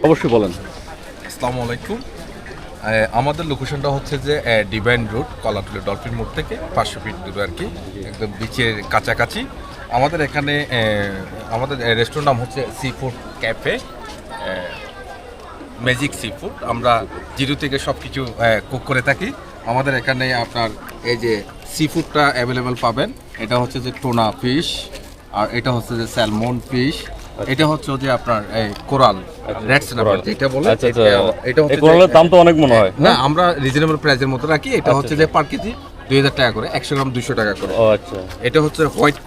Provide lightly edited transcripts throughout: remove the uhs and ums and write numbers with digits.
অবশ্যই বলেন। আসসালামু আলাইকুম। আমাদের লোকেশনটা হচ্ছে যে ডিভাইন রোড, কলাতলী ডলফিন মোড় থেকে 500 ফিট দূরে আর কি, একদম বিচের কাছাকাছি। আমাদের এখানে আমাদের রেস্টুরেন্ট নাম হচ্ছে sea food cafe, magic sea food. আমরা জিরো থেকে সব কিছু কুক করে থাকি। আমাদের এখানে আপনার এই যে সি ফুডটা অ্যাভেলেবেল পাবেন। এটা হচ্ছে যে টোনা ফিশ, আর এটা হচ্ছে যে স্যালমন ফিশ, এটা হচ্ছে যে আপনার কোরাল রেড স্ন্যাপার যেটা বলে। এটা হচ্ছে কোরালের দাম তো অনেক মনে হয়। না, আমরা রিজনেবল প্রাইসের মধ্যে রাখি। এটা হচ্ছে যে পার কেজি 2000 টাকা করে, 100 গ্রাম 200 টাকা করে। আচ্ছা। এটা হচ্ছে হোয়াইট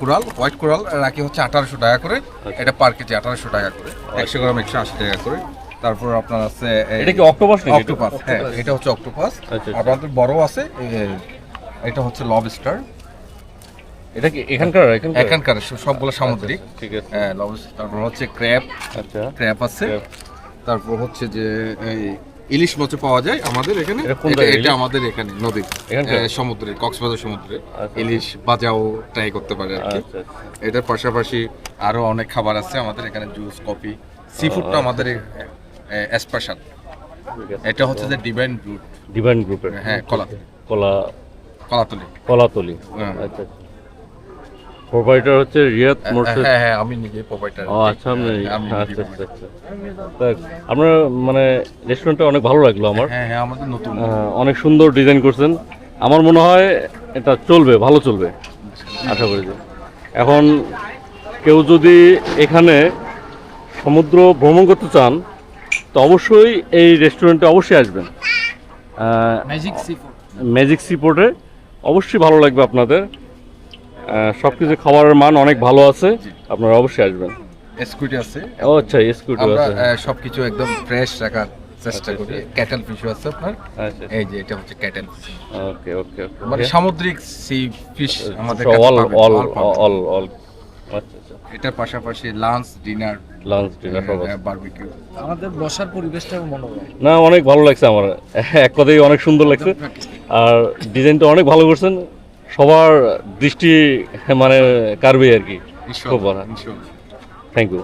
কোরাল রাখি হচ্ছে 1800 টাকা করে। এটা পার কেজি 1800 টাকা করে, 100 গ্রাম 180 টাকা করে। তারপর আপনার আছে এটা কি অক্টোপাস নাকি? অক্টোপাস, হ্যাঁ, এটা হচ্ছে অক্টোপাস। আপনাদের বড় আছে, এটা হচ্ছে লবস্টার। এটা কি এখানকার সবগুলো সামুদ্রিক। ঠিক আছে। হ্যাঁ, লবস্টার। তারপর হচ্ছে ক্র্যাব। আচ্ছা, ক্র্যাব আছে। তারপর হচ্ছে যে ইলিশ মাছ পাওয়া যায় আমাদের এখানে। এটা আমাদের এখানে নদীর সমুদ্রে, কক্সবাজার সমুদ্রে ইলিশ বাজাও ট্রাই করতে পারে আর কি। এটার পাশাপাশি আরো অনেক খাবার আছে আমাদের এখানে, জুস, কফি। সি ফুডটা আমাদের স্পেশাল। এটা হচ্ছে যে ডিভাইন গ্রুপের, হ্যাঁ, কলাতলী। আচ্ছা। প্রোভাইডার হচ্ছে রিয়াদ মোরশেদ। হ্যাঁ, আমি নিজে প্রোভাইডার। আচ্ছা, আচ্ছা। আপনার মানে রেস্টুরেন্টটা অনেক ভালো লাগলো আমার। হ্যাঁ, আমাদের নতুন, অনেক সুন্দর ডিজাইন করছেন। আমার মনে হয় এটা চলবে, ভালো চলবে আশা করি। যে এখন কেউ যদি এখানে সমুদ্র ভ্রমণ করতে চান তো অবশ্যই এই রেস্টুরেন্টে অবশ্যই আসবেন। ম্যাজিক সি ফুডে অবশ্যই ভালো লাগবে আপনাদের। সব কিছু খাবারের মান অনেক ভালো আছে, আপনারা অবশ্যই আসবেন। স্কুইড আছে। আচ্ছা, স্কুইড আছে। সবকিছু একদম ফ্রেশ রাখার চেষ্টা করি। ক্যাটেল ফিশও আছে আপনার। এই যে এটা হচ্ছে ক্যাটেল ফিশ। ওকে। মানে সামুদ্রিক সি ফিশ আমাদের কাছে অল। আচ্ছা। এটার পাশাপাশি লাঞ্চ ডিনার সব আছে, বারবিকিউ। আমাদের বসার পরিবেশটা মনোরম। না, অনেক ভালো লাগছে আমার, এক কথাই অনেক সুন্দর লাগছে। আর ডিজাইনটা অনেক ভালো করছেন, সবার দৃষ্টি মানে কাড়বে আর কি। খুব ভালো। Thank you.